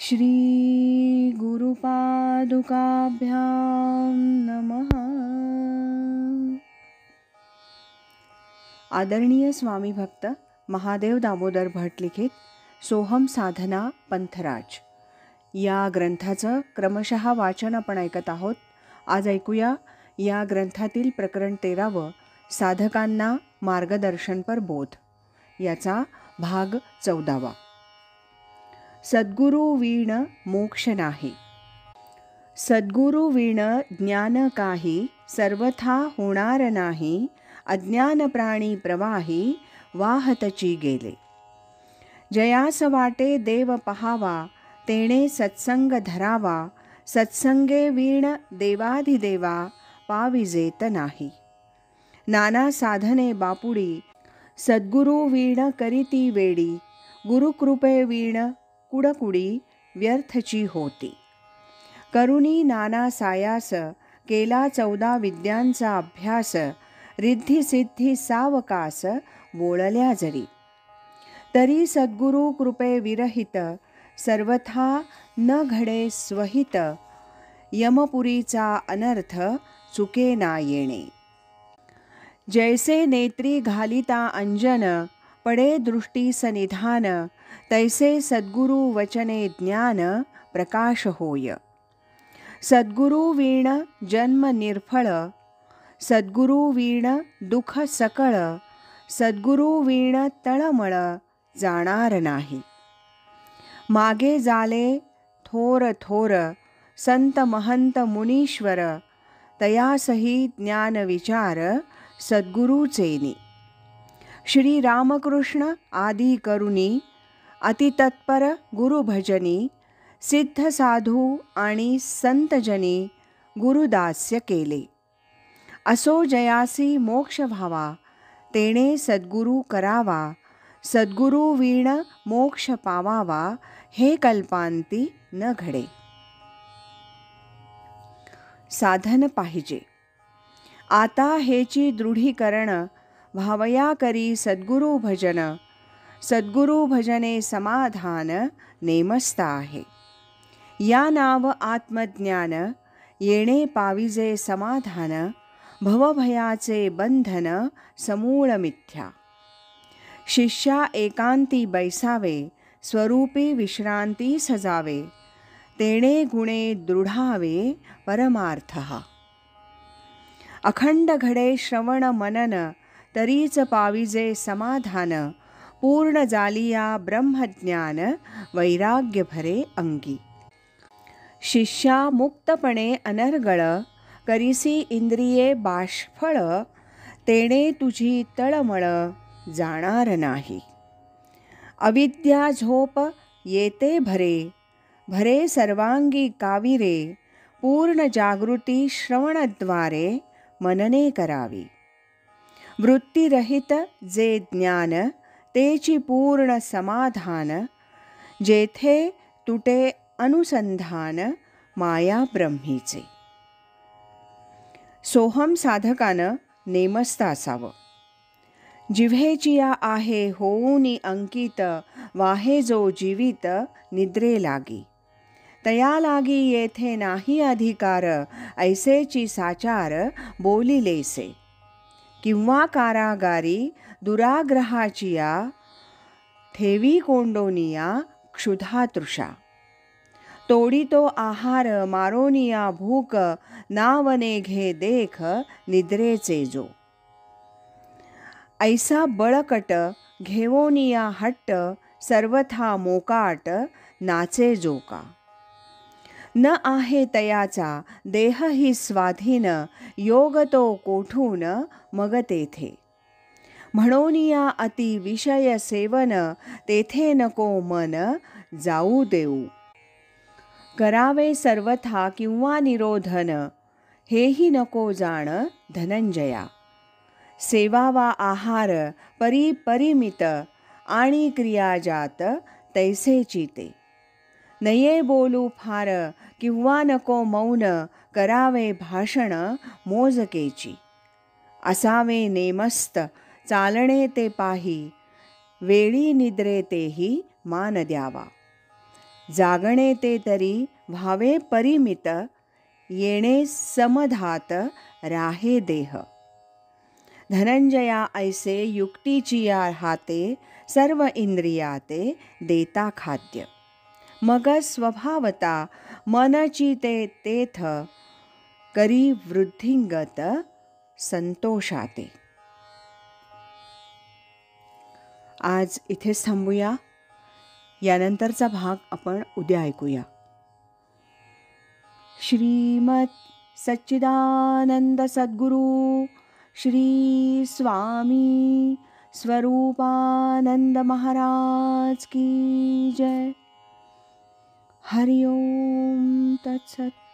श्री गुरुपादुकाभ्यां नमः. आदरणीय स्वामी भक्त महादेव दामोदर भट लिखित सोहम साधना पंथराज या ग्रंथाचं क्रमशः वाचन आपण ऐकत आहोत. आज ऐकूया या ग्रंथातील प्रकरण 13 साधकांना मार्गदर्शनपर बोध याचा भाग 14. सद्गुरु वीण मोक्ष नाही. सद्गुरु वीण ज्ञान काही सर्वथा होणार नाही. अज्ञान प्राणी प्रवाही वाहतची गेले. जयास वाटे देव पहावा तेणे सत्संग धरावा. सत्संगे वीण देवाधिदेवा पाविजेत नाही. नाना साधने बापुडी सद्गुरु वीण करीती वेडी. गुरुकृपे वीण कुडकुडी व्यर्थची होती. करुणी नाना सायास केला 14 विद्यांचा अभ्यास. रिद्धी सिद्धी सावकास वोळल्या जरी. तरी सद्गुरु कृपे विरहित सर्वथा न घडे स्वहित. यमपुरीचा अनर्थ चुके ना येणे. जैसे नेत्री घालिता अंजन पडे दृष्टी सनिधान. तैसे सद्गुरु वचने ज्ञान प्रकाश होय. सद्गुरु वीण जन्म निर्फळ. सद्गुरु वीण दुःख सकळ. सद्गुरु वीण तळमळ जाणार नाही. मागे जाले थोर थोर संत महंत मुनीश्वर. तयासही ज्ञान विचार सद्गुरुचेनी. श्री रामकृष्ण आदी करुणी अतितत्पर गुरुभजनी. सिद्ध साधू आणि संतजनी गुरुदास्य केले. असो जयासी मोक्ष व्हावा तेणे सद्गुरु करावा. सद्गुरु वीण मोक्ष पावावा हे कल्पांती न घडे. साधन पाहिजे. आता हेची दृढीकरण भावया करी सद्गुरु भजन. सद्गुरु भजने समाधान नेमस्त आहे. या नाव आत्मज्ञान येणे पाविजे समाधान. भवभयाचे बंधन समूळ मिथ्या. शिष्या एकांती बैसावे स्वरूपी विश्रांती सजावे. तेणे गुणे दृढावे परमार्थः. अखंड घडे श्रवण मनन तरीच पाविजे समाधान. पूर्ण जालिया ब्रह्मज्ञान वैराग्य भरे अंगी. शिष्या मुक्तपणे अनर्गळ करिसी इंद्रिये बाष्फळ. तेणे तुझी तळमळ जाणार नाही. अविद्या झोप येते भरे. भरे सर्वांगी काविरे. पूर्ण जागृती श्रवणद्वारे मनने करावी. वृत्तीरहित जे ज्ञान तेची पूर्ण समाधान. जेथे तुटे अनुसंधान माया ब्रह्मीचे. सोहम साधकानं नेमस्त असावं. जिव्हेचिया आहे होऊनी अंकित. वाहे जो जीवित निद्रे लागी. तया लागी येथे नाही अधिकार. ऐसेची साचार बोलिलेसे. किंवा कारागारी दुराग्रहाचिया ठेवी कोंडोनिया क्षुधा तृषा. तोडितो आहार मारोनिया भूक. नावने घे देख निद्रेचे जो. ऐसा बळकट घेवोनिया हट्ट. सर्वथा मोकाट नाचे जोका. न आहे तयाचा देह ही स्वाधीन. योग तो कोठून मग तेथे. म्हणोनिया अति विषय सेवन. तेथे नको मन जाऊ देऊ. करावे सर्वथा किंवा निरोधन. हेही नको जाण धनंजया. सेवावा आहार परिपरिमित. आणि क्रियाजात तैसेची ते. नये बोलू फार किंवा नको मौन. करावे भाषण मोजकेची. असावे नेमस्त चालणे ते पाही. वेळी निद्रे तेही मान द्यावा. जागणे ते तरी व्हावे परिमित, येणे समधात राहे देह. धनंजया ऐसे युक्तीची या हाते, सर्व इंद्रियाते देता खाद्य. मग स्वभावता मनची ते तेथ, करी वृद्धिंगत संतोषाते. आज इथेच थांबूया. यानंतरचा भाग आपण उद्या ऐकूया. श्रीमत सच्चिदानंद सद्गुरु श्री स्वामी स्वरूपानंद महाराज की जय. हरि ओम तत्सत.